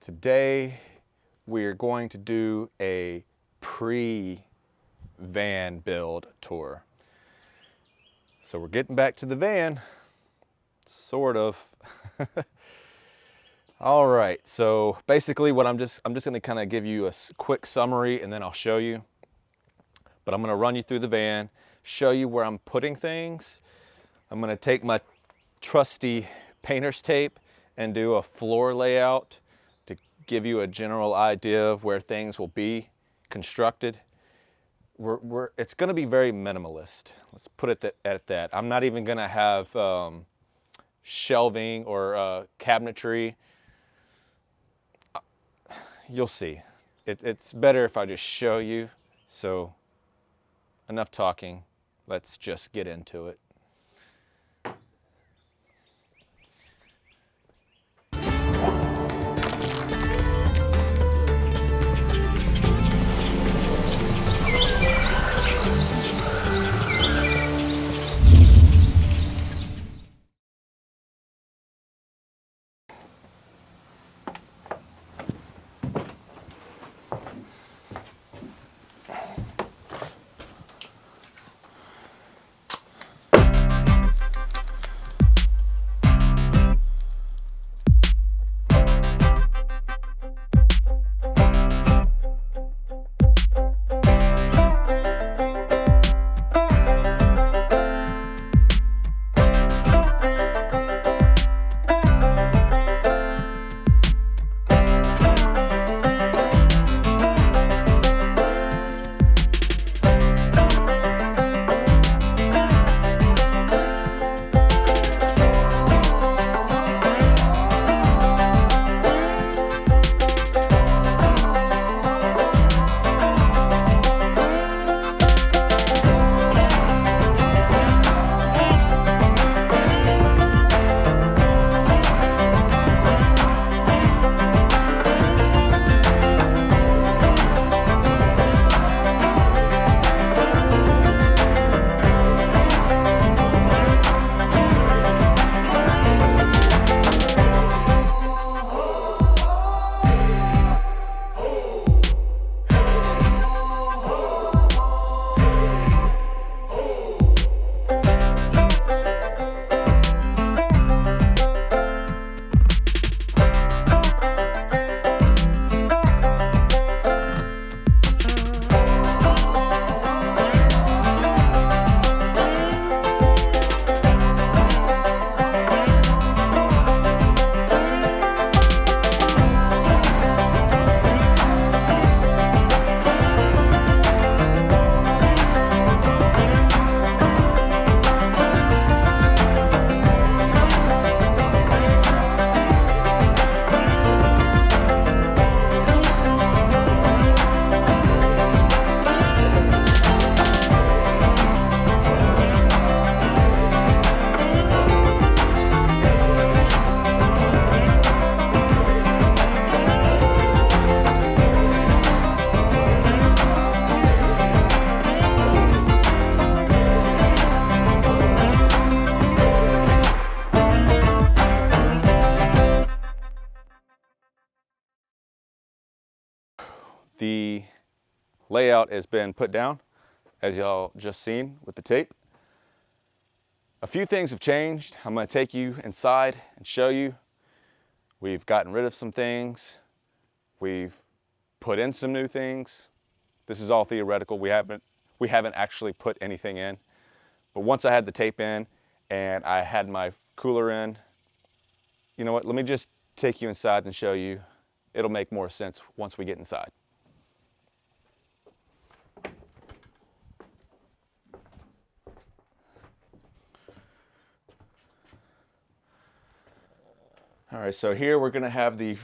Today we're going to do a pre-van build tour. So we're getting back to the van, sort of. All right, so basically what I'm just gonna kind of give you a quick summary and then I'll show you. But I'm gonna run you through the van, show you where I'm putting things. I'm gonna take my trusty painter's tape and do a floor layout to give you a general idea of where things will be constructed. It's gonna be very minimalist. Let's put it at that. I'm not even gonna have shelving or cabinetry. You'll see. It's better if I just show you. So enough talking. Let's just get into it. The layout has been put down, as y'all just seen with the tape. A few things have changed. I'm going to take you inside and show you. We've gotten rid of some things. We've put in some new things. This is all theoretical. We haven't actually put anything in. But once I had the tape in and I had my cooler in, you know what? Let me just take you inside and show you. It'll make more sense once we get inside. All right, so here we're gonna have the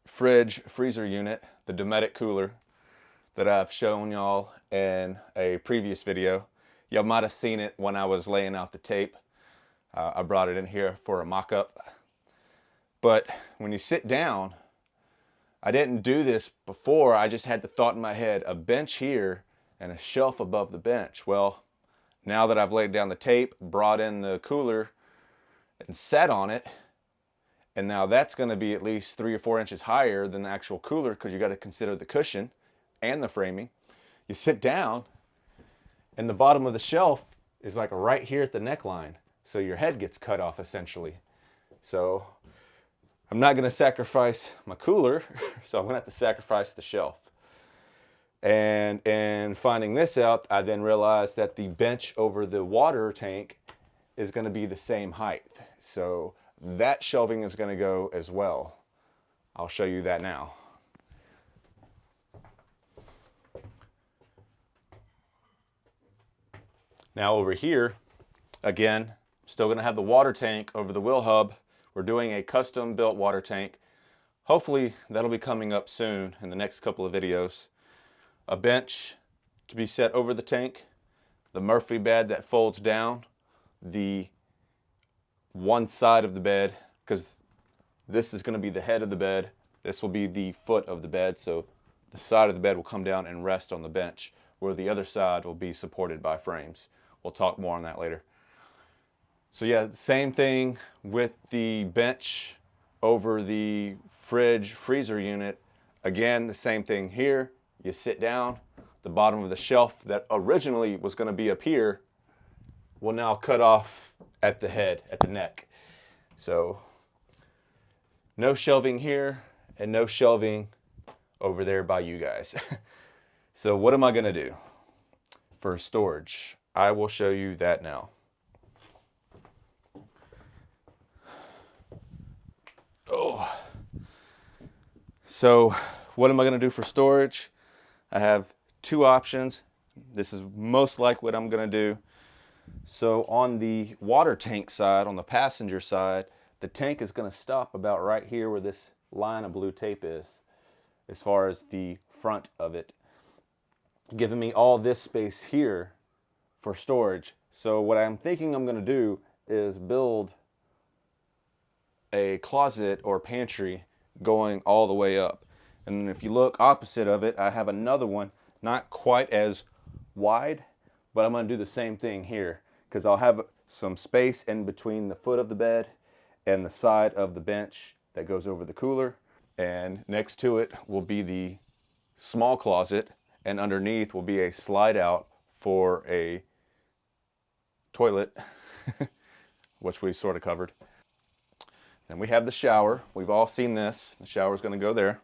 freezer unit, the Dometic cooler that I've shown y'all in a previous video. Y'all might have seen it when I was laying out the tape. I brought it in here for a mock-up. But when you sit down, I didn't do this before. I just had the thought in my head, a bench here and a shelf above the bench. Well, now that I've laid down the tape, brought in the cooler and sat on it, And now that's going to be at least 3 or 4 inches higher than the actual cooler, because you got to consider the cushion and the framing. You sit down and the bottom of the shelf is like right here at the neckline. So your head gets cut off essentially. So I'm not going to sacrifice my cooler, so I'm going to have to sacrifice the shelf. And finding this out, I then realized that the bench over the water tank is going to be the same height. So that shelving is going to go as well. I'll show you that now. Now over here, again, still going to have the water tank over the wheel hub. We're doing a custom built water tank. Hopefully that'll be coming up soon in the next couple of videos. A bench to be set over the tank, the Murphy bed that folds down, the one side of the bed, because this is going to be the head of the bed, this will be the foot of the bed, so the side of the bed will come down and rest on the bench, where the other side will be supported by frames. We'll talk more on that later. So yeah, same thing with the bench over the fridge freezer unit. Again, the same thing here. You sit down, the bottom of the shelf that originally was going to be up here will now cut off at the head, at the neck. So no shelving here and no shelving over there by you guys. So what am I going to do for storage? I will show you that now. Oh, so what am I going to do for storage? I have 2 options. This is most likely what I'm going to do. So on the water tank side, on the passenger side, the tank is going to stop about right here where this line of blue tape is, as far as the front of it, giving me all this space here for storage. So what I'm thinking I'm going to do is build a closet or pantry going all the way up. And if you look opposite of it, I have another one, not quite as wide, but I'm going to do the same thing here, because I'll have some space in between the foot of the bed and the side of the bench that goes over the cooler. And next to it will be the small closet, and underneath will be a slide out for a toilet, which we sort of covered. Then we have the shower. We've all seen this. The shower is going to go there.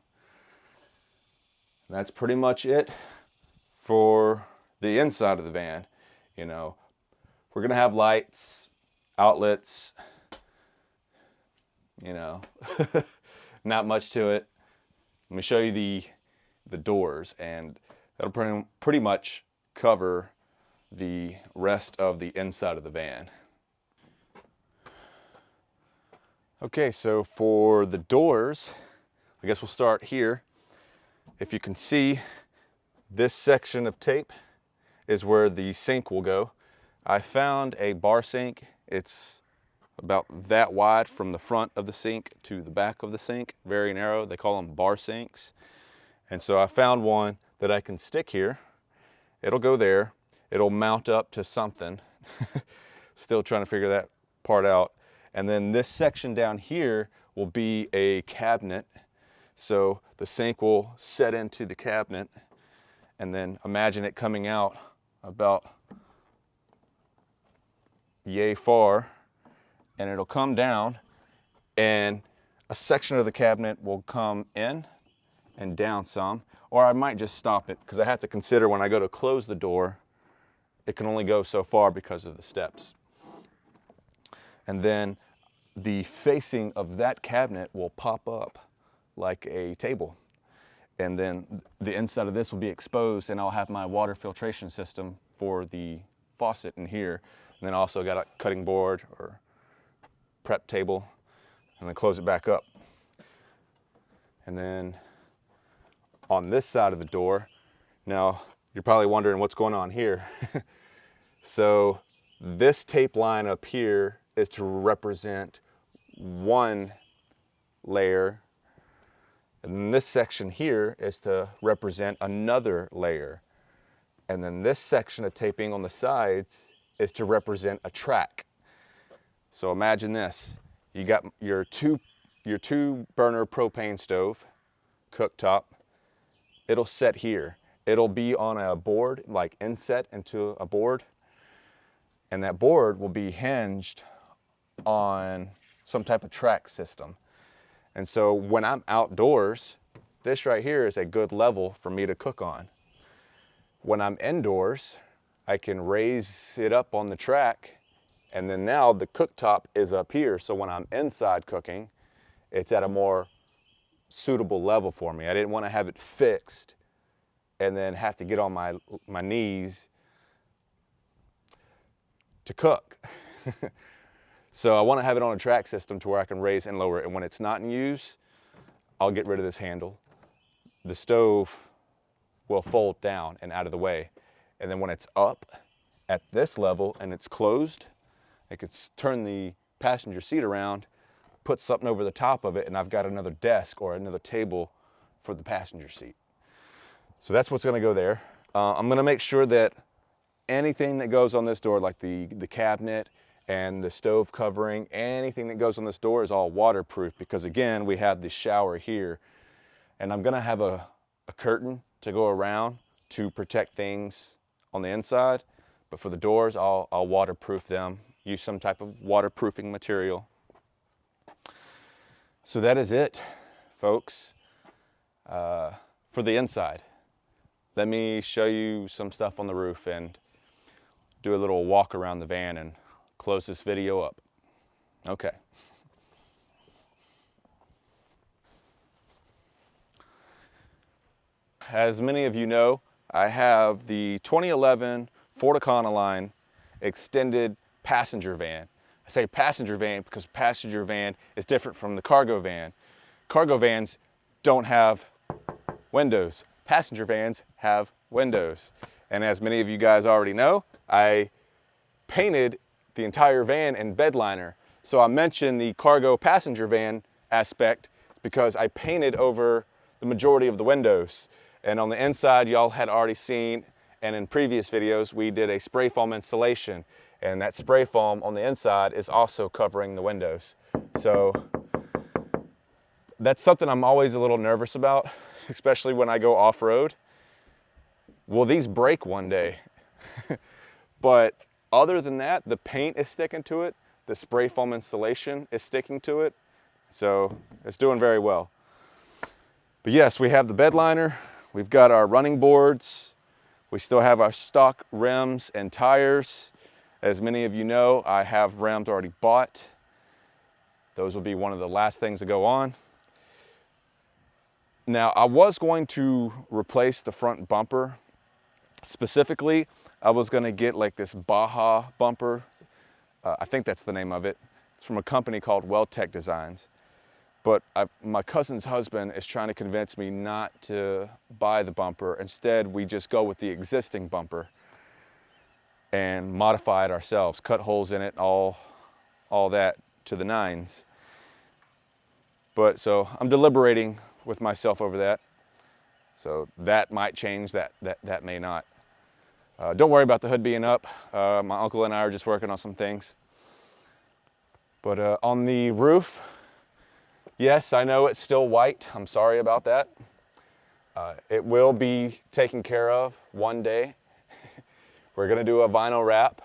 And that's pretty much it for the inside of the van. You know, we're going to have lights, outlets, you know, not much to it. Let me show you the doors, and that'll pretty much cover the rest of the inside of the van. Okay, so for the doors, I guess we'll start here. If you can see, this section of tape is where the sink will go. I found a bar sink. It's about that wide from the front of the sink to the back of the sink, very narrow. They call them bar sinks. And so I found one that I can stick here. It'll go there. It'll mount up to something. Still trying to figure that part out. And then this section down here will be a cabinet. So the sink will set into the cabinet, and then imagine it coming out about yay far, and it'll come down, and a section of the cabinet will come in and down some, or I might just stop it, because I have to consider when I go to close the door, it can only go so far because of the steps. And then the facing of that cabinet will pop up like a table. And then the inside of this will be exposed, and I'll have my water filtration system for the faucet in here. And then also got a cutting board or prep table, and then close it back up. And then on this side of the door, now you're probably wondering what's going on here. So this tape line up here is to represent one layer, and then this section here is to represent another layer, and then this section of taping on the sides is to represent a track. So imagine this, you got your 2 your 2-burner propane stove, cooktop, it'll set here. It'll be on a board, like inset into a board, and that board will be hinged on some type of track system. And so when I'm outdoors, this right here is a good level for me to cook on. When I'm indoors, I can raise it up on the track, and then now the cooktop is up here. So when I'm inside cooking, it's at a more suitable level for me. I didn't want to have it fixed and then have to get on my knees to cook. So I want to have it on a track system to where I can raise and lower it. And when it's not in use, I'll get rid of this handle. The stove will fold down and out of the way. And then when it's up at this level and it's closed, I could turn the passenger seat around, put something over the top of it, and I've got another desk or another table for the passenger seat. So that's what's gonna go there. I'm gonna make sure that anything that goes on this door, like the cabinet and the stove covering, anything that goes on this door is all waterproof, because again, we have the shower here. And I'm gonna have a curtain to go around to protect things on the inside, but for the doors, I'll waterproof them, use some type of waterproofing material. So that is it, folks, for the inside. Let me show you some stuff on the roof and do a little walk around the van and close this video up. Okay. As many of you know, I have the 2011 Ford Econoline extended passenger van. I say passenger van because passenger van is different from the cargo van. Cargo vans don't have windows. Passenger vans have windows. And as many of you guys already know, I painted the entire van in bed liner. So I mentioned the cargo passenger van aspect because I painted over the majority of the windows. And on the inside, y'all had already seen, and in previous videos, we did a spray foam installation. And that spray foam on the inside is also covering the windows. So that's something I'm always a little nervous about, especially when I go off-road. Will these break one day? But other than that, the paint is sticking to it. The spray foam installation is sticking to it. So it's doing very well. But yes, we have the bed liner. We've got our running boards. We still have our stock rims and tires. As many of you know, I have rims already bought. Those will be one of the last things to go on. Now, I was going to replace the front bumper. Specifically, I was gonna get like this Baja bumper. I think that's the name of it. It's from a company called Tech Designs. But my cousin's husband is trying to convince me not to buy the bumper. Instead, we just go with the existing bumper and modify it ourselves, cut holes in it, all that to the nines. But so I'm deliberating with myself over that. So that might change, that may not. Don't worry about the hood being up. My uncle and I are just working on some things. But on the roof, yes, I know it's still white. I'm sorry about that. It will be taken care of one day. We're gonna do a vinyl wrap,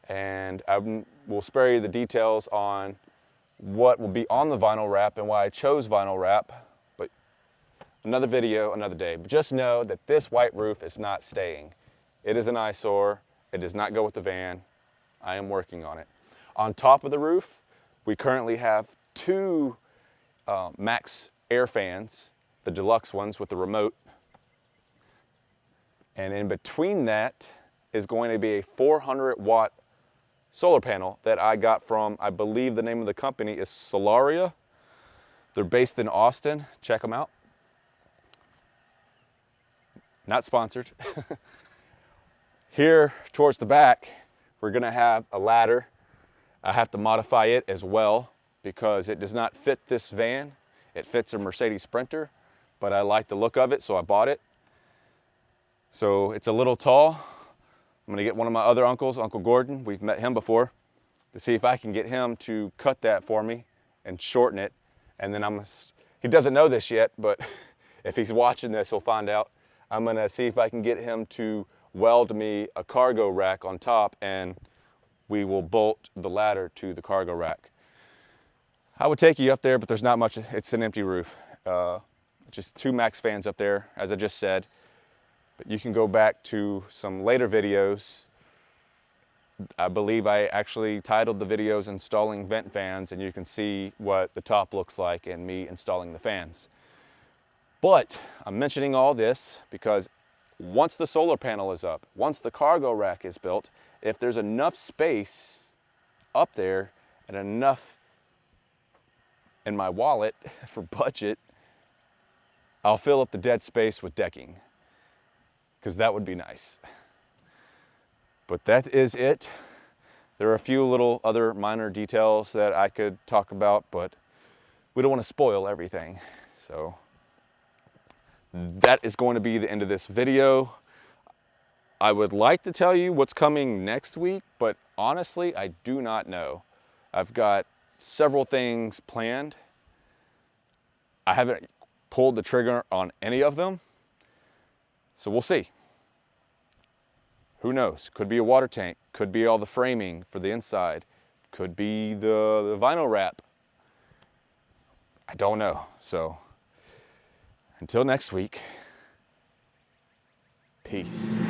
and I will spare you the details on what will be on the vinyl wrap and why I chose vinyl wrap, but another video, another day. But just know that this white roof is not staying. It is an eyesore. It does not go with the van. I am working on it. On top of the roof, we currently have two Max air fans, the deluxe ones with the remote. And in between that is going to be a 400-watt solar panel that I got from, I believe the name of the company is Solaria. They're based in Austin. Check them out. Not sponsored. Here towards the back, we're gonna have a ladder. I have to modify it as well because it does not fit this van. It fits a Mercedes Sprinter, but I like the look of it, so I bought it. So it's a little tall. I'm gonna get one of my other uncles, Uncle Gordon, we've met him before, to see if I can get him to cut that for me and shorten it And then he doesn't know this yet, but if he's watching this, he'll find out. I'm gonna see if I can get him to weld me a cargo rack on top, and we will bolt the ladder to the cargo rack. I would take you up there, but there's not much. It's an empty roof. Just 2 max fans up there, as I just said. But you can go back to some later videos. I believe I actually titled the videos Installing Vent Fans, and you can see what the top looks like and me installing the fans. But I'm mentioning all this because once the solar panel is up, once the cargo rack is built, if there's enough space up there and enough in my wallet for budget, I'll fill up the dead space with decking, because that would be nice. But that is it. There are a few little other minor details that I could talk about, but we don't want to spoil everything. So that is going to be the end of this video. I would like to tell you what's coming next week, but honestly, I do not know. I've got several things planned. I haven't pulled the trigger on any of them, so we'll see. Who knows? Could be a water tank, could be all the framing for the inside, could be the vinyl wrap. I don't know. So until next week, peace.